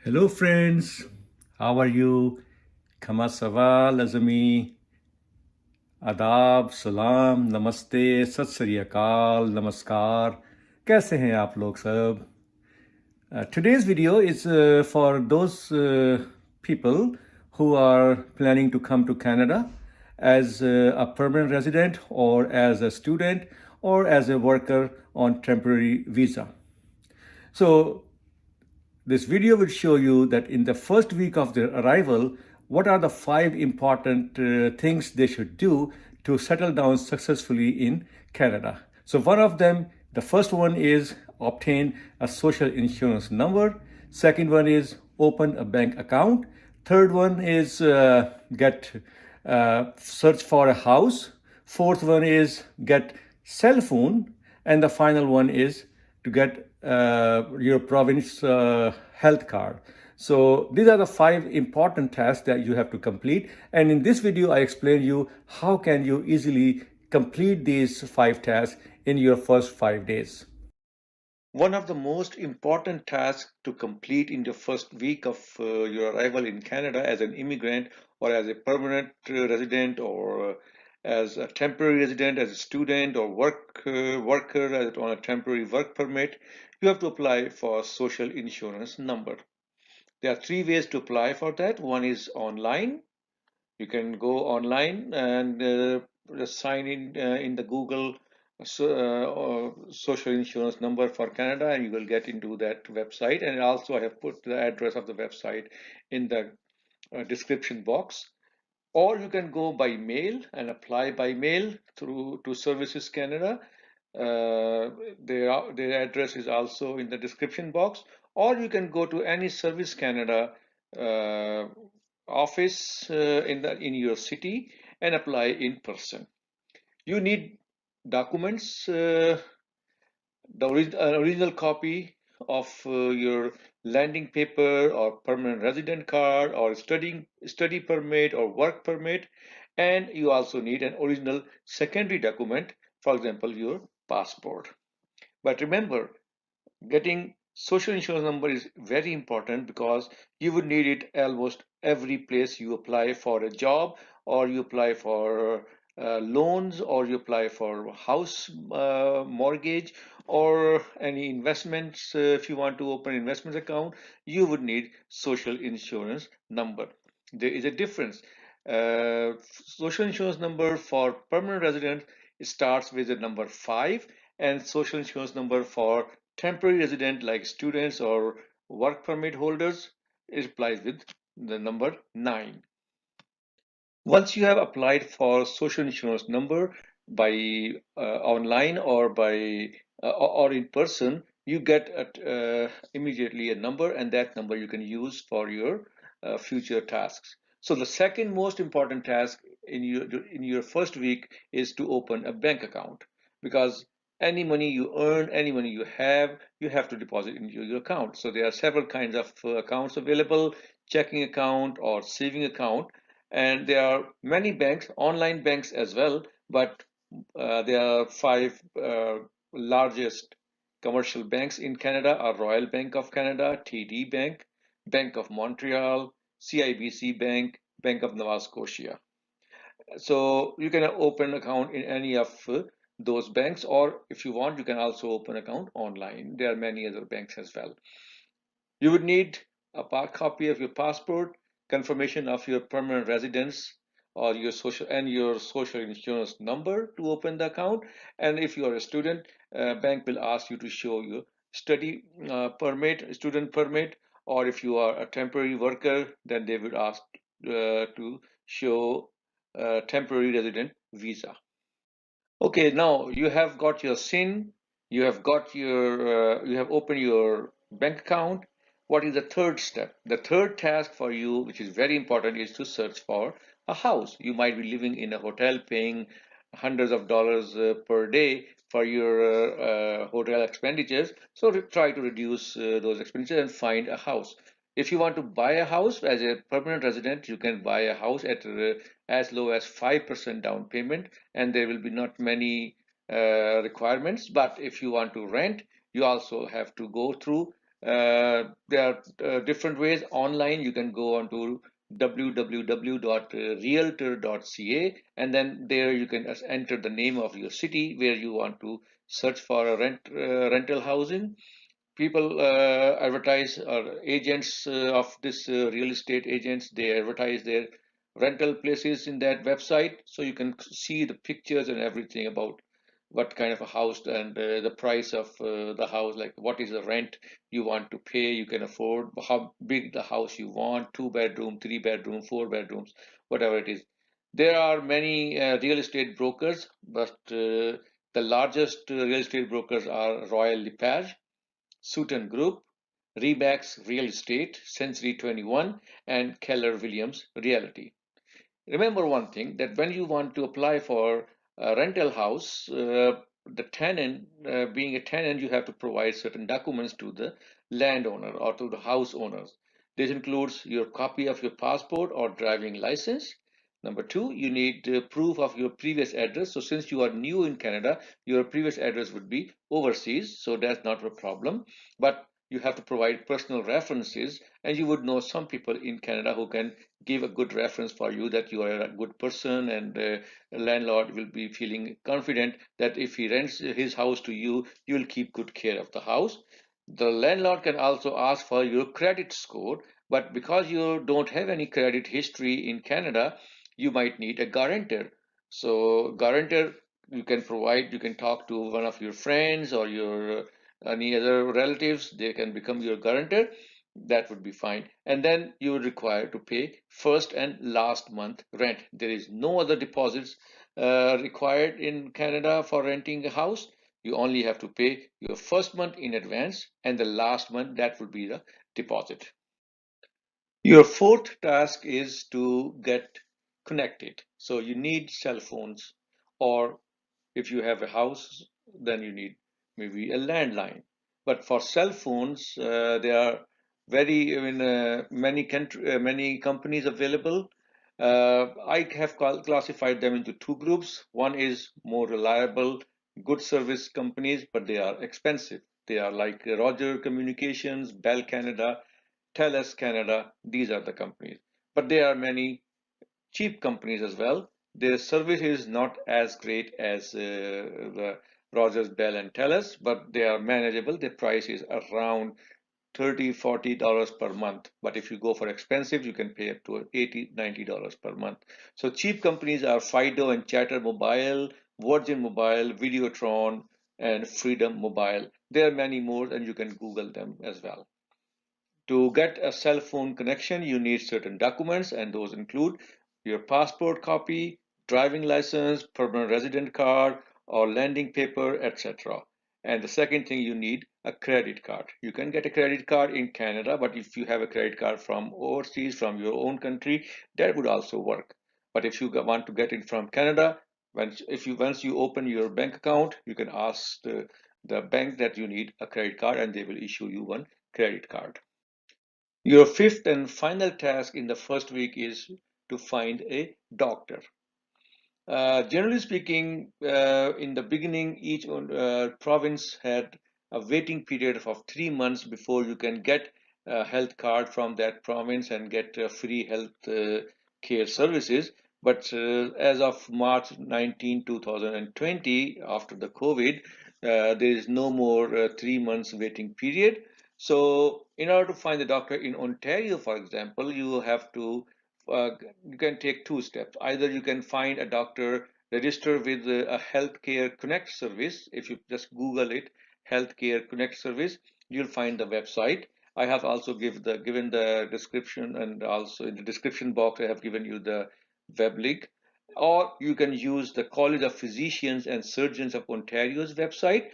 Hello friends, how are you? Kama sava, lazami, आदाब, सलाम, नमस्ते, सत श्री अकाल, नमस्कार. कैसे हैं आप लोग सब? Today's video is for those people who are planning to come to Canada as a permanent resident or as a student or as a worker on temporary visa. So this video will show you that in the first week of their arrival, what are the 5 important things they should do to settle down successfully in Canada. So one of them, the first one is obtain a social insurance number. Second one is open a bank account. Third one is search for a house. Fourth one is get cell phone. And the final one is to get your province health card. So these are the 5 important tasks that you have to complete. And in this video, I explain you how can you easily complete these 5 tasks in your first 5 days. One of the most important tasks to complete in the first week of your arrival in Canada as an immigrant or as a permanent resident or as a temporary resident, as a student or worker on a temporary work permit, you have to apply for social insurance number. There are 3 ways to apply for that. One is online. You can go online and just sign in the Google social insurance number for Canada, and you will get into that website. And also I have put the address of the website in the description box. Or you can go by mail and apply by mail through to Services Canada. Their address is also in the description box. Or you can go to any Service Canada uh, office in your city and apply in person. You need documents, the original copy of your landing paper or permanent resident card or study permit or work permit, and you also need an original secondary document, for example your passport. But remember, getting social insurance number is very important because you would need it almost every place you apply for a job or you apply for loans or you apply for house mortgage or any investments. If you want to open investment account, you would need social insurance number. There is a difference. Social insurance number for permanent resident starts with the number 5, and social insurance number for temporary resident like students or work permit holders is applies with the number 9. Once you have applied for social insurance number by online or by or in person, you get immediately a number, and that number you can use for your future tasks. So the second most important task in your first week is to open a bank account, because any money you earn, any money you have to deposit into your account. So there are several kinds of accounts available: checking account or saving account. And there are many banks, online banks as well, but there are 5 largest commercial banks in Canada are Royal Bank of Canada, TD Bank, Bank of Montreal, CIBC Bank, Bank of Nova Scotia. So you can open an account in any of those banks, or if you want, you can also open an account online. There are many other banks as well. You would need a copy of your passport, confirmation of your permanent residence, or your social insurance number to open the account. And if you are a student, bank will ask you to show your study permit, student permit, or if you are a temporary worker, then they would ask to show temporary resident visa. Okay, now you have got your SIN, you have opened your bank account. What is the third step? The third task for you, which is very important, is to search for a house. You might be living in a hotel paying hundreds of dollars per day for your hotel expenditures. So try to reduce those expenditures and find a house. If you want to buy a house as a permanent resident, you can buy a house at as low as 5% down payment, and there will be not many requirements. But if you want to rent, you also have to go through There are different ways. Online, you can go on to www.realtor.ca, and then there you can enter the name of your city where you want to search for a rental housing. People advertise, or agents of this real estate agents, they advertise their rental places in that website, so you can see the pictures and everything about what kind of a house and the price of the house, like what is the rent you want to pay, you can afford, how big the house you want, 2 bedroom, 3 bedroom, 4 bedrooms, whatever it is. There are many real estate brokers, but the largest real estate brokers are Royal LePage, Sutton Group, Remax Real Estate, Century 21, and Keller Williams Realty. Remember one thing, that when you want to apply for a rental house, the tenant, being a tenant, you have to provide certain documents to the landowner or to the house owners. This includes your copy of your passport or driving license. Number two, you need proof of your previous address. So since you are new in Canada, your previous address would be overseas, so that's not a problem. But you have to provide personal references, and you would know some people in Canada who can give a good reference for you, that you are a good person, and a landlord will be feeling confident that if he rents his house to you, you will keep good care of the house. The landlord can also ask for your credit score, but because you don't have any credit history in Canada, you might need a guarantor. So guarantor, you can provide, you can talk to one of your friends or your any other relatives, they can become your guarantor. That would be fine. And then you would require to pay first and last month rent. There is no other deposits required in Canada for renting a house. You only have to pay your first month in advance, and the last month, that would be the deposit. Your fourth task is to get connected. So you need cell phones, or if you have a house, then you need maybe a landline. But for cell phones, there are many companies available. I have classified them into two groups. One is more reliable, good service companies, but they are expensive. They are like Roger Communications, Bell Canada, TELUS Canada. These are the companies. But there are many cheap companies as well. Their service is not as great as the Rogers, Bell, and TELUS, but they are manageable. The price is around $30–40 per month. But if you go for expensive, you can pay up to $80–90 per month. So cheap companies are Fido and Chatter Mobile, Virgin Mobile, Videotron, and Freedom Mobile. There are many more, and you can Google them as well. To get a cell phone connection, you need certain documents, and those include your passport copy, driving license, permanent resident card, or landing paper, etc. And the second thing, you need a credit card. You can get a credit card in Canada, but if you have a credit card from overseas, from your own country, that would also work. But if you want to get it from Canada, once you open your bank account, you can ask the bank that you need a credit card, and they will issue you one credit card. Your fifth and final task in the first week is to find a doctor. Generally speaking, in the beginning, each province had a waiting period of 3 months before you can get a health card from that province and get free health care services. But as of March 19, 2020, after the COVID, there is no more 3 months waiting period. So, in order to find a doctor in Ontario, for example, you have to uh, you can take two steps. Either you can find a doctor, register with a Healthcare Connect service. If you just Google it, Healthcare Connect service, you'll find the website. I have also given the description, and also in the description box, I have given you the web link. Or you can use the College of Physicians and Surgeons of Ontario's website.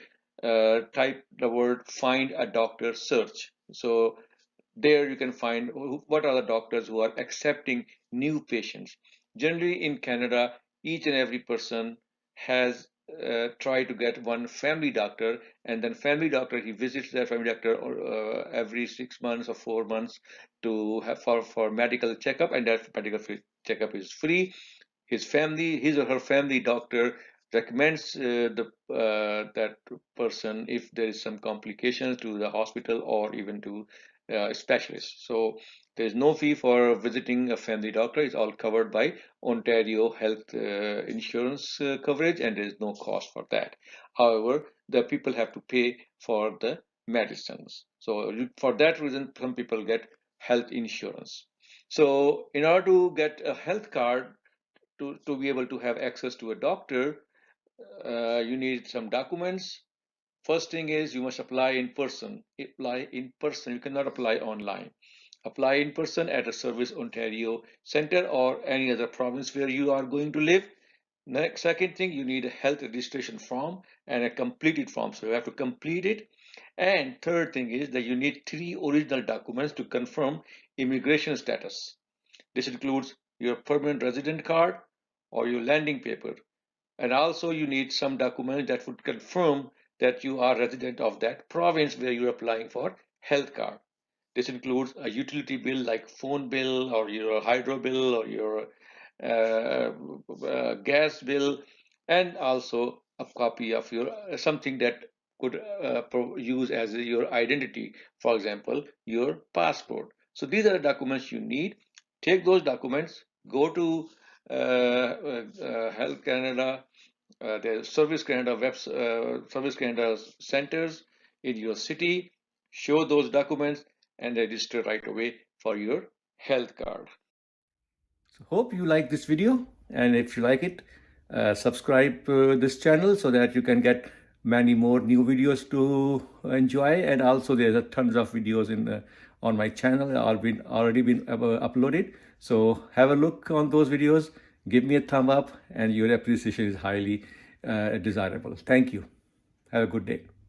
Type the word "find a doctor" search. So there you can find what are the doctors who are accepting new patients. Generally in Canada, each and every person has tried to get one family doctor, and then family doctor, he visits their family doctor every 6 months or 4 months to have for medical checkup, and that medical checkup is free. His or her family doctor recommends that person if there is some complications to the hospital or even to a specialist. So there is no fee for visiting a family doctor. It's all covered by Ontario Health Insurance coverage, and there is no cost for that. However, the people have to pay for the medicines. So for that reason, some people get health insurance. So in order to get a health card, to be able to have access to a doctor, you need some documents. First thing is you must apply in person. Apply in person. You cannot apply online. Apply in person at a Service Ontario Center or any other province where you are going to live. Next, second thing, you need a health registration form and a completed form. So you have to complete it. And third thing is that you need 3 original documents to confirm immigration status. This includes your permanent resident card or your landing paper. And also you need some document that would confirm that you are resident of that province where you're applying for health card. This includes a utility bill like phone bill or your hydro bill or your gas bill, and also a copy of your something that could use as your identity, for example, your passport. So these are the documents you need. Take those documents, go to Health Canada, the Service Canada centers in your city, show those documents and register right away for your health card. So hope you like this video, and if you like it, subscribe this channel so that you can get many more new videos to enjoy. And also there's a tons of videos on my channel already been uploaded. So have a look on those videos, give me a thumb up, and your appreciation is highly desirable. Thank you. Have a good day.